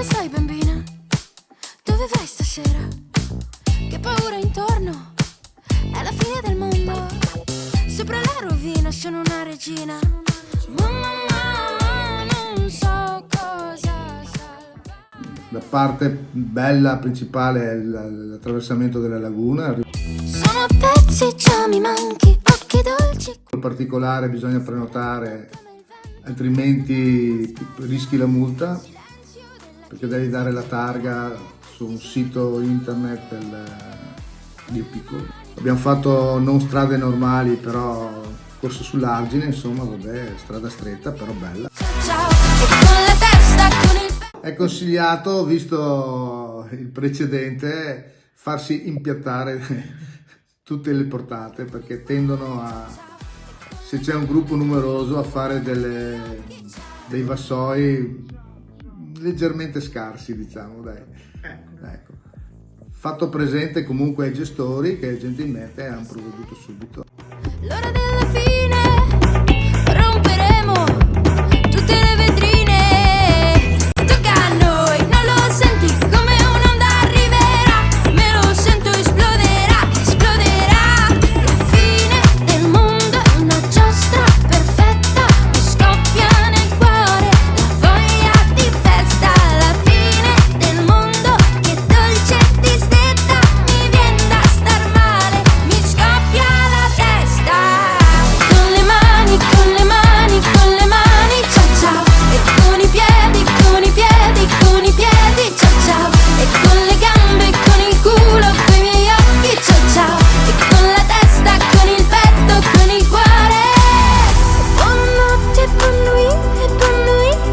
Come stai bambina? Dove vai stasera? Che paura intorno? È la fine del mondo. Sopra la rovina sono una regina. Mamma, non so cosa salvare. La parte bella principale è l'attraversamento della laguna. Sono pezzi, già mi manchi, occhi dolci. In particolare bisogna prenotare, altrimenti rischi la multa, perché devi dare la targa su un sito internet di piccolo. Abbiamo fatto non strade normali, però corso sull'argine, insomma, vabbè, strada stretta però bella. Ciao, e con la testa con il... È consigliato, visto il precedente, farsi impiattare tutte le portate, perché tendono a, se c'è un gruppo numeroso, a fare dei vassoi leggermente scarsi, diciamo, dai. Ecco. Fatto presente comunque ai gestori che gentilmente hanno provveduto subito. L'ora della fine, romperemo tutte le vetrine. Tocca a noi, non lo senti come un'onda arriverà? Me lo sento, esploderà, esploderà. La fine del mondo è una giostra perfetta, mi scoppia nel cuore la voglia di festa. La fine del mondo, che dolce distetta, mi viene da star male, mi scoppia la testa. Con le mani, con le mani, con le mani, ciao ciao. E con i piedi, con i piedi, con i piedi, ciao ciao. E con le gambe, con il culo, con i miei occhi, ciao ciao. E con la testa, con il petto, con il cuore. Buonanotte, buon nuit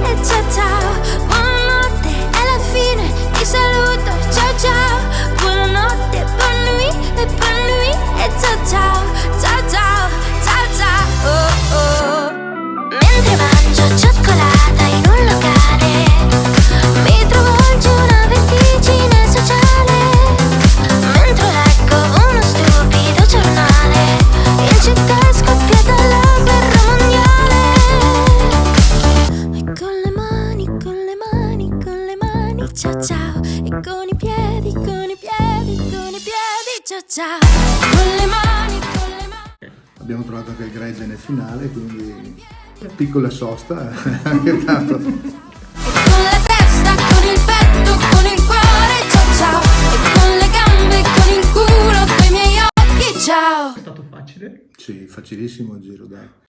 e ciao ciao. Buonanotte, è la fine, ti saluto, ciao ciao. Buonanotte, buon nuit e ciao ciao. Ciao ciao, ciao ciao, oh oh. Mentre mangio cioccolata in un locale, mi travolge una vertigine sociale. Mentre leggo uno stupido giornale, in città è scoppiata la guerra mondiale. E con le mani, con le mani, con le mani, ciao ciao. E con i piedi, con i piedi, con i piedi, ciao ciao. Con le mani, con le mani. Abbiamo trovato anche il gregge nel finale, quindi piccola sosta, anche tanto. E con la testa, con il petto, con il cuore, ciao ciao. E con le gambe, con il culo, con i miei occhi, ciao. È stato facile. Sì, facilissimo il giro, dai.